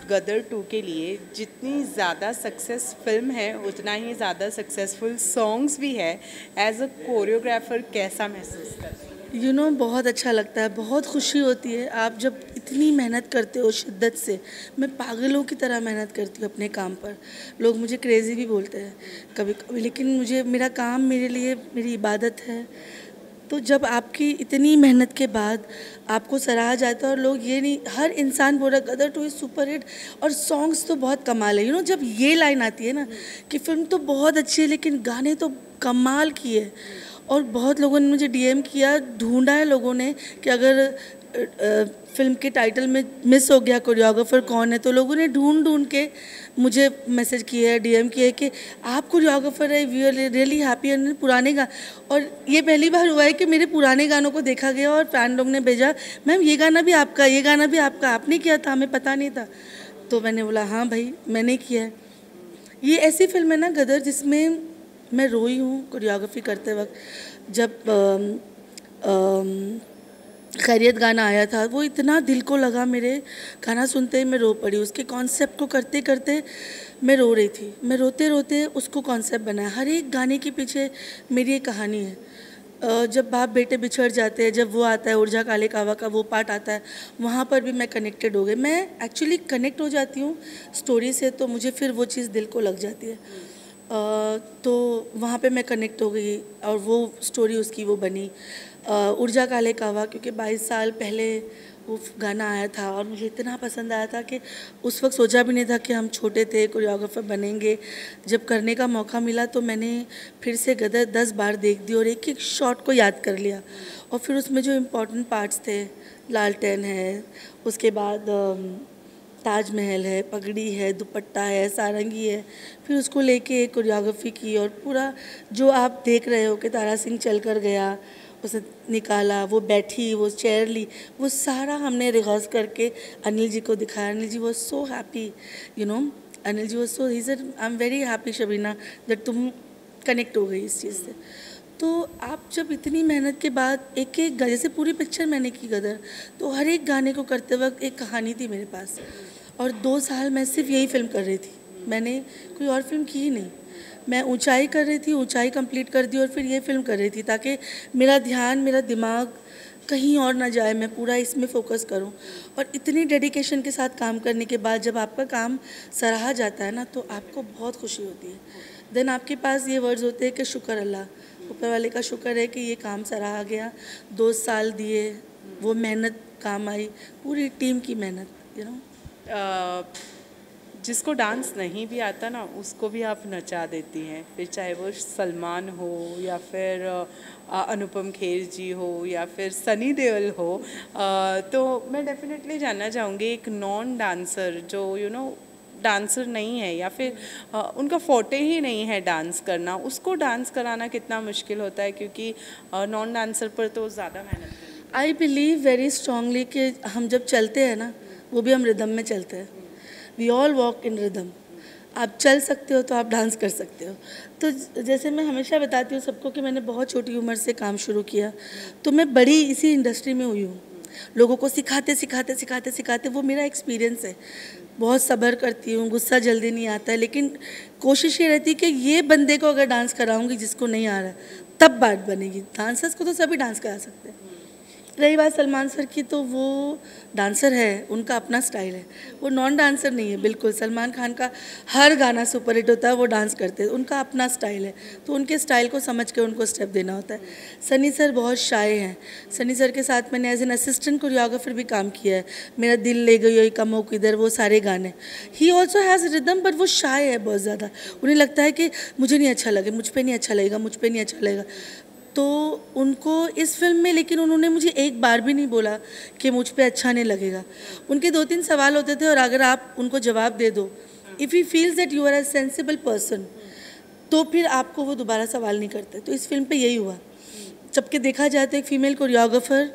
गदर 2 के लिए जितनी ज़्यादा सक्सेस फिल्म है उतना ही ज़्यादा सक्सेसफुल सॉन्ग्स भी है। एज अ कोरियोग्राफर कैसा महसूस करते हैं? बहुत अच्छा लगता है, बहुत खुशी होती है आप जब इतनी मेहनत करते हो शिद्दत से। मैं पागलों की तरह मेहनत करती हूँ अपने काम पर। लोग मुझे क्रेज़ी भी बोलते हैं कभी कभी, लेकिन मुझे मेरा काम मेरे लिए मेरी इबादत है। तो जब आपकी इतनी मेहनत के बाद आपको सराहा जाता है और लोग ये नहीं, हर इंसान बोल रहा है गदर 2 इज़ सुपर हिट और सॉन्ग्स तो बहुत कमाल है। जब ये लाइन आती है ना कि फिल्म तो बहुत अच्छी है लेकिन गाने तो कमाल की है। और बहुत लोगों ने मुझे डीएम किया, ढूंढा है लोगों ने कि अगर फिल्म के टाइटल में मिस हो गया कोरियोग्राफर कौन है, तो लोगों ने ढूंढ ढूंढ के मुझे मैसेज किया है, डीएम किया है कि आप कोरियोग्राफर है, we are really happy. And पुराने गा और ये पहली बार हुआ है कि मेरे पुराने गानों को देखा गया और फैन लोग ने भेजा, मैम ये गाना भी आपका, ये गाना भी आपका, आपने किया था, हमें पता नहीं था। तो मैंने बोला हाँ भाई मैंने किया है। ये ऐसी फिल्म है ना गदर जिसमें मैं रोई हूँ कोरियोग्राफी करते वक्त। जब खैरियत गाना आया था वो इतना दिल को लगा, मेरे गाना सुनते ही मैं रो पड़ी। उसके कॉन्सेप्ट को करते करते मैं रो रही थी, मैं रोते रोते उसको कॉन्सेप्ट बनाया। हर एक गाने के पीछे मेरी एक कहानी है। जब बाप बेटे बिछड़ जाते हैं, जब वो आता है उर्जा काले कावा का वो पार्ट आता है, वहाँ पर भी मैं कनेक्टेड हो गई। मैं एक्चुअली कनेक्ट हो जाती हूँ स्टोरी से, तो मुझे फिर वो चीज़ दिल को लग जाती है। तो वहाँ पे मैं कनेक्ट हो गई और वो स्टोरी उसकी वो बनी। उर्जा काले कावा, क्योंकि 22 साल पहले वो गाना आया था और मुझे इतना पसंद आया था कि उस वक्त सोचा भी नहीं था कि हम छोटे थे कोरियोग्राफर बनेंगे। जब करने का मौका मिला तो मैंने फिर से गदर 10 बार देख दी और एक एक शॉट को याद कर लिया। और फिर उसमें जो इम्पोर्टेंट पार्ट्स थे, लालटेन है, उसके बाद ताजमहल है, पगड़ी है, दुपट्टा है, सारंगी है, फिर उसको लेके कोरियोग्राफी की। और पूरा जो आप देख रहे हो कि तारा सिंह चल कर गया, उसे निकाला, वो बैठी, वो चेयर ली, वो सारा हमने रिहर्स करके अनिल जी को दिखाया। Anil ji was so happy, Anil ji was so, he said I am very happy Shabina that तुम कनेक्ट हो गई इस चीज़ से। तो आप जब इतनी मेहनत के बाद एक एक जैसे पूरी पिक्चर मैंने की गदर, तो हर एक गाने को करते वक्त एक कहानी थी मेरे पास। और 2 साल मैं सिर्फ यही फिल्म कर रही थी, मैंने कोई और फिल्म की ही नहीं। मैं ऊंचाई कर रही थी, ऊंचाई कंप्लीट कर दी और फिर ये फिल्म कर रही थी ताकि मेरा ध्यान, मेरा दिमाग कहीं और ना जाए, मैं पूरा इसमें फोकस करूं। और इतनी डेडिकेशन के साथ काम करने के बाद जब आपका काम सराहा जाता है ना, तो आपको बहुत खुशी होती है। देन आपके पास ये वर्ड्स होते हैं कि शुक्र अल्लाह, ऊपर वाले का शुक्र है कि ये काम सराहा गया। 2 साल दिए, वो मेहनत काम आई, पूरी टीम की मेहनत जिसको डांस नहीं भी आता ना उसको भी आप नचा देती हैं, फिर चाहे वो सलमान हो या फिर अनुपम खेर जी हो या फिर सनी देओल हो। तो मैं डेफिनेटली जानना चाहूँगी एक नॉन डांसर जो डांसर नहीं है या फिर उनका फोटे ही नहीं है डांस करना, उसको डांस कराना कितना मुश्किल होता है, क्योंकि नॉन डांसर पर तो ज़्यादा मेहनत करनी है। आई बिलीव वेरी स्ट्रांगली कि हम जब चलते हैं ना, वो भी हम रिदम में चलते हैं। We all walk in rhythm. आप चल सकते हो तो आप डांस कर सकते हो। तो जैसे मैं हमेशा बताती हूँ सबको कि मैंने बहुत छोटी उम्र से काम शुरू किया, तो मैं बड़ी इसी इंडस्ट्री में हुई हूँ। लोगों को सिखाते सिखाते सिखाते सिखाते वो मेरा एक्सपीरियंस है। बहुत सब्र करती हूँ, गुस्सा जल्दी नहीं आता है, लेकिन कोशिश ये रहती है कि ये बंदे को अगर डांस कराऊंगी जिसको नहीं आ रहा है, तब बात बनेगी। डांसर्स को तो सभी डांस करा सकते हैं। रही बात सलमान सर की, तो वो डांसर है, उनका अपना स्टाइल है, वो नॉन डांसर नहीं है बिल्कुल। सलमान खान का हर गाना सुपर हिट होता है, वो डांस करते हैं, उनका अपना स्टाइल है, तो उनके स्टाइल को समझ के उनको स्टेप देना होता है। सनी सर बहुत शाय हैं। सनी सर के साथ मैंने एज एन असिस्टेंट कोरियोग्राफर भी काम किया है। मेरा दिल ले गई, कमो किधर, वो सारे गाने। He also has rhythm, but वो शाय है बहुत ज़्यादा। उन्हें लगता है कि मुझे नहीं अच्छा लगे, मुझ पर नहीं अच्छा लगेगा, मुझ पर नहीं अच्छा लगेगा। तो उनको इस फिल्म में, लेकिन उन्होंने मुझे एक बार भी नहीं बोला कि मुझ पे अच्छा नहीं लगेगा। उनके 2-3 सवाल होते थे और अगर आप उनको जवाब दे दो, if he feels that you are a sensible person, तो फिर आपको वो दोबारा सवाल नहीं करते। तो इस फिल्म पे यही हुआ। जबकि देखा जाए तो एक फीमेल कोरियोग्राफर,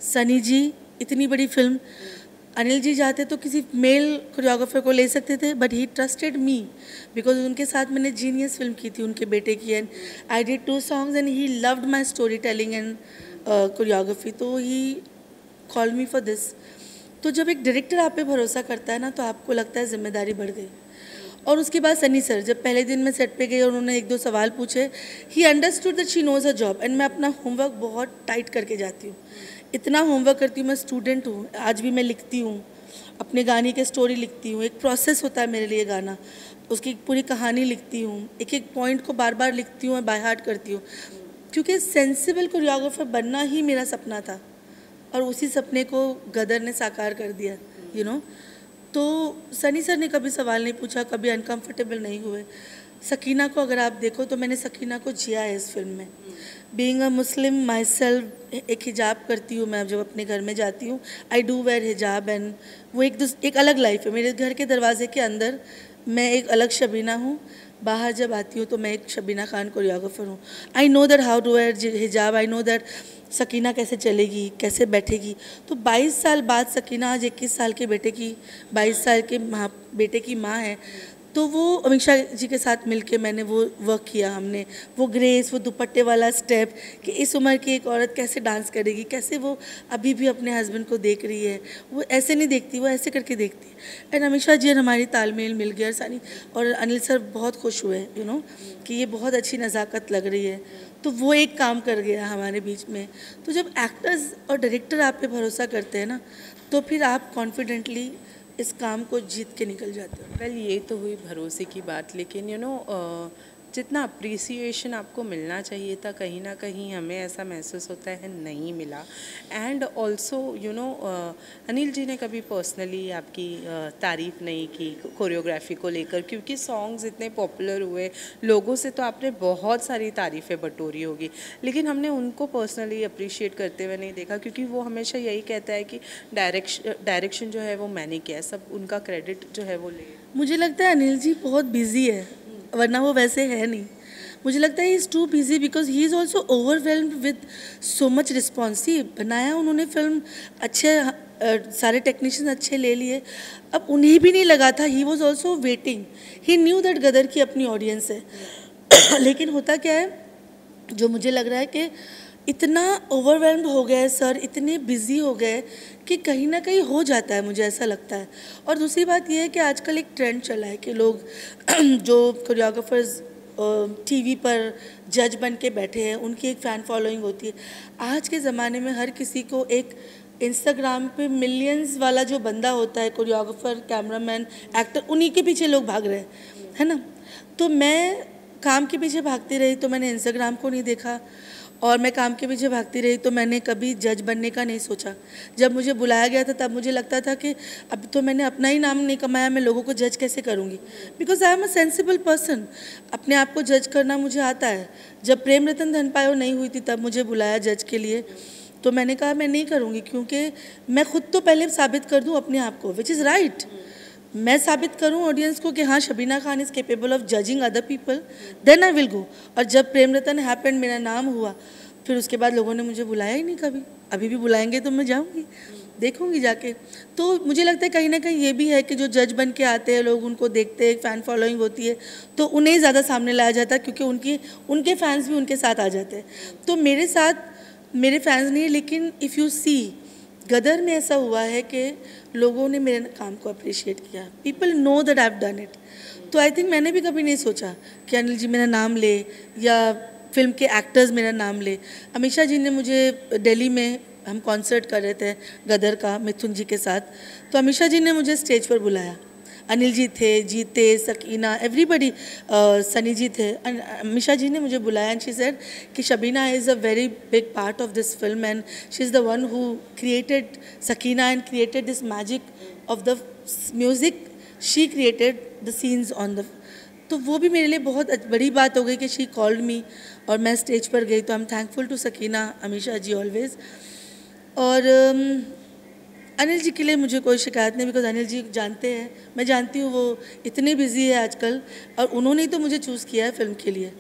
सनी जी, इतनी बड़ी फिल्म, अनिल जी चाहते तो किसी मेल कोरियोग्राफर को ले सकते थे, but he trusted me because उनके साथ मैंने जीनियस फिल्म की थी उनके बेटे की, and I did 2 songs and he loved my story telling and choreography, तो ही कॉल मी फॉर दिस। तो जब एक डायरेक्टर आप पे भरोसा करता है ना, तो आपको लगता है जिम्मेदारी बढ़ गई। और उसके बाद सनी सर, जब पहले दिन मैं सेट पे गई और उन्होंने एक दो सवाल पूछे, he understood that she knows a job, and मैं अपना होमवर्क बहुत टाइट करके जाती हूँ। इतना होमवर्क करती हूँ, मैं स्टूडेंट हूँ, आज भी मैं लिखती हूँ, अपने गाने के स्टोरी लिखती हूँ, एक प्रोसेस होता है मेरे लिए गाना, उसकी पूरी कहानी लिखती हूँ, एक एक पॉइंट को बार बार लिखती हूँ और बाय हार्ट करती हूँ, क्योंकि सेंसिबल कोरियोग्राफर बनना ही मेरा सपना था और उसी सपने को गदर ने साकार कर दिया, यू नो। तो सनी सर ने कभी सवाल नहीं पूछा, कभी अनकंफर्टेबल नहीं हुए। सकीना को अगर आप देखो तो मैंने सकीना को जिया है इस फिल्म में। Being a Muslim my self, एक हिजाब करती हूँ मैं जब अपने घर में जाती हूँ, आई डू वेयर हिजाब, एंड वो एक अलग लाइफ है। मेरे घर के दरवाजे के अंदर मैं एक अलग शबीना हूँ, बाहर जब आती हूँ तो मैं एक शबीना खान कोरियोग्राफर हूँ। I know that how to wear hijab, I know that Sakina कैसे चलेगी, कैसे बैठेगी। तो 22 साल बाद सकीना आज 21 साल के बेटे की 22 साल के बेटे की माँ है। तो वो अमीषा जी के साथ मिलके मैंने वो वर्क किया, हमने वो ग्रेस, वो दुपट्टे वाला स्टेप, कि इस उम्र की एक औरत कैसे डांस करेगी, कैसे वो अभी भी अपने हस्बैंड को देख रही है, वो ऐसे नहीं देखती, वो ऐसे करके देखती है। एंड अमीषा जी और हमारी तालमेल मिल गया, सानी और अनिल सर बहुत खुश हुए, यू नो, कि ये बहुत अच्छी नज़ाकत लग रही है। तो वो एक काम कर गया हमारे बीच में। तो जब एक्टर्स और डायरेक्टर आप पे भरोसा करते हैं ना, तो फिर आप कॉन्फिडेंटली इस काम को जीत के निकल जाते हो। वेल, ये तो हुई भरोसे की बात, लेकिन यू नो जितना अप्रिसिएशन आपको मिलना चाहिए था, कहीं ना कहीं हमें ऐसा महसूस होता है नहीं मिला। And also you know Anil ji ने कभी पर्सनली आपकी तारीफ़ नहीं की कोरियोग्राफी को लेकर, क्योंकि सॉन्ग्स इतने पॉपुलर हुए, लोगों से तो आपने बहुत सारी तारीफ़ें बटोरी होगी, लेकिन हमने उनको पर्सनली अप्रिशिएट करते हुए नहीं देखा, क्योंकि वो हमेशा यही कहता है कि डायरेक्शन जो है वो मैंने किया है, सब उनका क्रेडिट जो है वो ले। मुझे लगता है अनिल जी बहुत बिजी है, वरना वो वैसे है नहीं। मुझे लगता है he is too busy because he is also overwhelmed with so much responsive. बनाया उन्होंने फिल्म, अच्छे सारे टेक्नीशियन अच्छे ले लिए, अब उन्हें भी नहीं लगा था, he was also waiting, he knew that Gadar की अपनी ऑडियंस है। लेकिन होता क्या है, जो मुझे लग रहा है कि इतना ओवरवेल्म्ड हो गए सर, इतने बिजी हो गए कि कहीं ना कहीं हो जाता है, मुझे ऐसा लगता है। और दूसरी बात यह है कि आजकल एक ट्रेंड चला है कि लोग जो कोरियोग्राफर्स टीवी पर जज बन के बैठे हैं, उनकी एक फ़ैन फॉलोइंग होती है। आज के ज़माने में हर किसी को एक इंस्टाग्राम पे मिलियंस वाला जो बंदा होता है, कोरियोग्राफर, कैमरामैन, एक्टर, उन्हीं के पीछे लोग भाग रहे हैं, है ना। तो मैं काम के पीछे भागती रही तो मैंने इंस्टाग्राम को नहीं देखा, और मैं काम के पीछे भागती रही तो मैंने कभी जज बनने का नहीं सोचा। जब मुझे बुलाया गया था तब मुझे लगता था कि अब तो मैंने अपना ही नाम नहीं कमाया, मैं लोगों को जज कैसे करूँगी, because I am a sensible person, अपने आप को जज करना मुझे आता है। जब प्रेम रतन धन पायो नहीं हुई थी तब मुझे बुलाया जज के लिए, तो मैंने कहा मैं नहीं करूँगी, क्योंकि मैं खुद तो पहले साबित कर दूँ अपने आप को, विच इज़ राइट। मैं साबित करूं ऑडियंस को कि हाँ Shabina Khan is capable of judging other people, then I will go. और जब प्रेम रतन हैपेंड, मेरा नाम हुआ, फिर उसके बाद लोगों ने मुझे बुलाया ही नहीं कभी। अभी भी बुलाएंगे तो मैं जाऊंगी, देखूंगी जाके। तो मुझे लगता है कहीं ना कहीं ये भी है कि जो जज बन के आते हैं लोग, उनको देखते हैं, फ़ैन फॉलोइंग होती है, तो उन्हें ज़्यादा सामने लाया जाता है, क्योंकि उनके फैंस भी उनके साथ आ जाते हैं। तो मेरे साथ मेरे फैंस नहीं है, लेकिन इफ़ यू सी गदर में ऐसा हुआ है कि लोगों ने मेरे काम को अप्रिशिएट किया, people know that I have done it. तो आई थिंक मैंने भी कभी नहीं सोचा कि अनिल जी मेरा नाम ले या फिल्म के एक्टर्स मेरा नाम ले। अमीषा जी ने मुझे दिल्ली में, हम कॉन्सर्ट कर रहे थे गदर का मिथुन जी के साथ, तो अमीषा जी ने मुझे स्टेज पर बुलाया। अनिल जी थे, जीते, सकीना, एवरीबडी, सनी जी थे। अमीषा जी ने मुझे बुलाया एंड शी सेड कि Shabina is a very big part of this film and she is the one who created Sakina and created this magic of the music, she created the scenes on the. तो वो भी मेरे लिए बहुत बड़ी बात हो गई कि शी कॉल्ड मी और मैं स्टेज पर गई। तो I am thankful to Sakina, Amisha ji always. और अनिल जी के लिए मुझे कोई शिकायत नहीं, बिकॉज अनिल जी जानते हैं, मैं जानती हूँ वो इतने बिजी है आजकल, और उन्होंने ही तो मुझे चूज़ किया है फिल्म के लिए,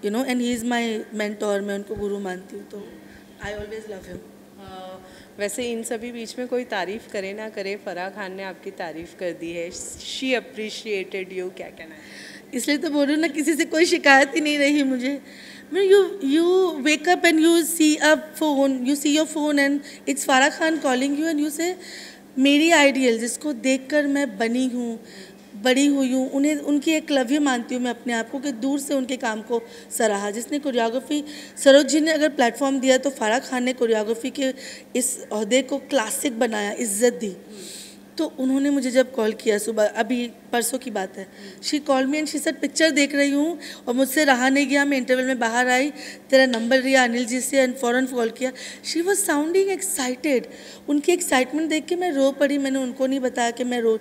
you know, and he is my mentor, मैं उनको गुरु मानती हूँ, तो आई ऑलवेज लव हिम। वैसे इन सभी बीच में कोई तारीफ़ करे ना करे, फराह खान ने आपकी तारीफ़ कर दी है, शी अप्रिशिएटेड यू, क्या कहना है? इसलिए तो बोल रही हूँ ना, किसी से कोई शिकायत ही नहीं रही मुझे। You wake up and you see a phone, you see your phone and it's Farah Khan calling you and you say, मेरी आइडियल जिसको देखकर मैं बनी हूँ, बड़ी हुई हूँ, उन्हें उनकी एकलव्य मानती हूँ मैं अपने आप को, कि दूर से उनके काम को सराहा। जिसने कोरियोग्राफी, सरोज जी ने अगर प्लेटफॉर्म दिया तो फारा खान ने कोरियोग्राफी के इस ओहदे को क्लासिक बनाया, इज्जत दी। तो उन्होंने मुझे जब कॉल किया सुबह, अभी परसों की बात है, she call me and she said picture देख रही हूँ और मुझसे रहा नहीं गया, मैं इंटरवल में बाहर आई, तेरा नंबर लिया अनिल जी से एंड फ़ौरन कॉल किया। She was sounding excited. उनकी एक्साइटमेंट देख के मैं रो पड़ी। मैंने उनको नहीं बताया कि मैं रो,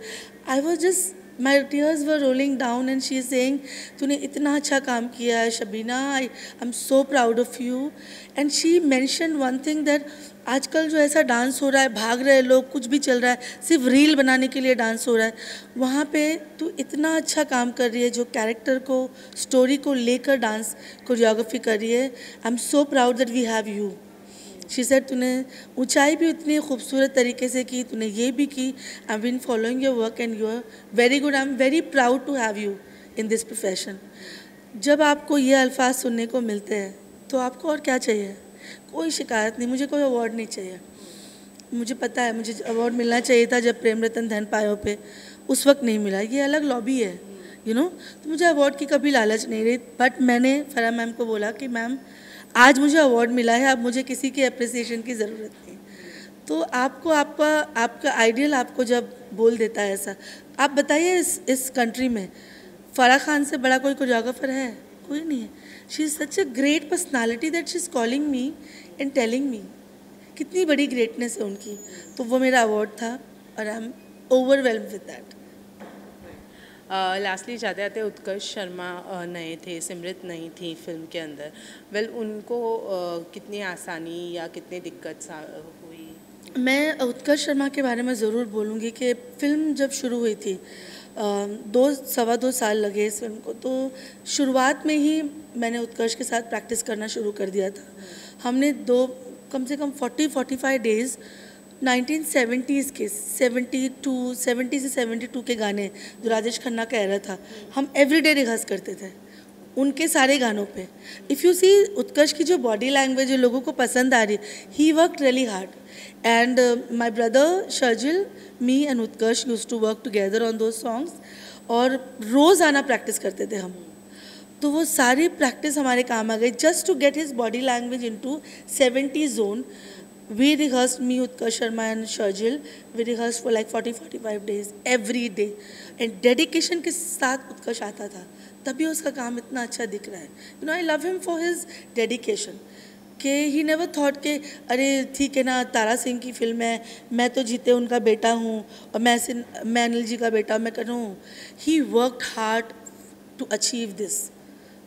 I was just, my tears were rolling down and she is saying तूने इतना अच्छा काम किया है Shabina, I am so proud of you. And she mention one thing that आजकल जो ऐसा डांस हो रहा है, भाग रहे लोग, कुछ भी चल रहा है, सिर्फ रील बनाने के लिए डांस हो रहा है, वहाँ पे तू इतना अच्छा काम कर रही है जो कैरेक्टर को, स्टोरी को लेकर डांस कोरियोग्राफी कर रही है। I am so proud that we have you. She said तूने ऊंचाई भी उतनी खूबसूरत तरीके से की, तूने ये भी की। I been following your work and you are very good. I am very proud to have you in this profession. जब आपको ये अल्फाज सुनने को मिलते हैं तो आपको और क्या चाहिए? कोई शिकायत नहीं, मुझे कोई अवार्ड नहीं चाहिए। मुझे पता है मुझे अवार्ड मिलना चाहिए था जब प्रेम रतन धन पायो पे, उस वक्त नहीं मिला। ये अलग लॉबी है, यू नो। तो मुझे अवार्ड की कभी लालच नहीं रही। बट मैंने फराह मैम को बोला कि मैम आज मुझे अवार्ड मिला है, अब मुझे किसी की अप्रिसिएशन की ज़रूरत नहीं। तो आपको आपका आइडियल आपको जब बोल देता है ऐसा, आप बताइए इस कंट्री में फराह खान से बड़ा कोई कोरियोग्राफर है? कोई नहीं है। She is such a great personality that she is calling me and telling me. कितनी बड़ी ग्रेटनेस है उनकी। तो वो मेरा अवार्ड था और I am overwhelm with that. Lastly जाते जाते उत्कर्ष शर्मा नए थे, सिमरत नहीं थी फिल्म के अंदर। वेल उनको कितनी आसानी या कितनी दिक्कत हुई? मैं उत्कर्ष शर्मा के बारे में ज़रूर बोलूँगी कि फ़िल्म जब शुरू हुई थी, 2 साल लगे इस फिल्म को। तो शुरुआत में ही मैंने उत्कर्ष के साथ प्रैक्टिस करना शुरू कर दिया था। हमने कम से कम 40-45 डेज़ 1970s के 70 से 72 के गाने जो राजेश खन्ना का एरा था, हम एवरीडे रिहर्स करते थे उनके सारे गानों पे। इफ़ यू सी उत्कर्ष की जो बॉडी लैंग्वेज है लोगों को पसंद आ रही, he worked really hard. And my brother Sharjeel, me and Utkarsh used to work together on those songs. और रोज़ आना प्रैक्टिस करते थे हम। तो वो सारी प्रैक्टिस हमारे काम आ गई just to get his body language into 70s zone. We rehearsed, me, Utkarsh Sharma and Sharjil, we rehearsed for like 40-45 days every day. And dedication के साथ उत्कर्ष आता था, तभी उसका काम इतना अच्छा दिख रहा है। You know, I love him for his dedication. कि he never thought कि अरे ठीक है ना, तारा सिंह की फिल्म है, मैं तो जीते उनका बेटा हूँ और मैं अनिल जी का बेटा मैं करूँ। He worked hard to achieve this.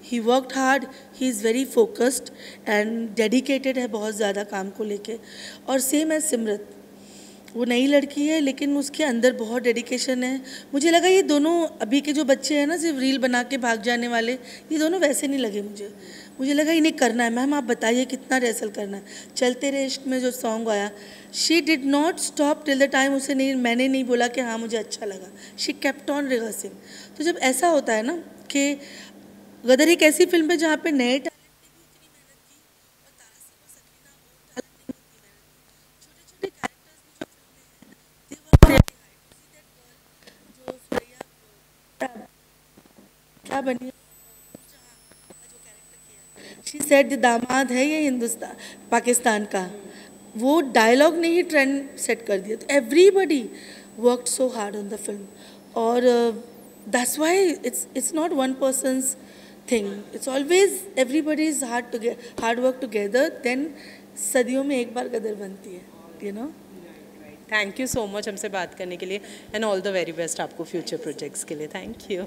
He worked hard, he is very focused and dedicated है बहुत ज़्यादा काम को लेके। और सेम है सिमरत, वो नई लड़की है लेकिन उसके अंदर बहुत डेडिकेशन है। मुझे लगा ये दोनों अभी के जो बच्चे हैं ना सिर्फ रील बना के भाग जाने वाले, ये दोनों वैसे नहीं लगे मुझे लगा इन्हें करना है। मैम आप बताइए कितना रिहर्सल करना है। चलते रहे इश्क में जो सॉन्ग आया, she did not stop till the time, उसे नहीं, मैंने नहीं बोला कि हाँ मुझे अच्छा लगा, शी केप्ट ऑन रिहर्सिंग। तो जब ऐसा होता है ना कि गदर एक ऐसी फिल्म है जहाँ पे नए टैलेंट ने भी उतनी मेहनत की और तारा सिंह और सकीना वो टैलेंट ने भी उतनी मेहनत की। छोटे-छोटे कैरेक्टर्स भी जो फिल्म में हैं, they work really hard. You see that girl जो सुरैया क्या बनी नूरजहां का जो कैरेक्टर किया, शी सेड दामाद है ये हिंदुस्तान पाकिस्तान का, वो डायलॉग ने ही ट्रेंड सेट कर दिया। तो everybody worked so hard on the film. और that's why it's not one person's thing, it's always everybody's hard work together, then सदियों में एक बार कदर बनती है, you know। Thank you so much हमसे बात करने के लिए and all the very best आपको फ्यूचर प्रोजेक्ट्स के लिए। Thank you.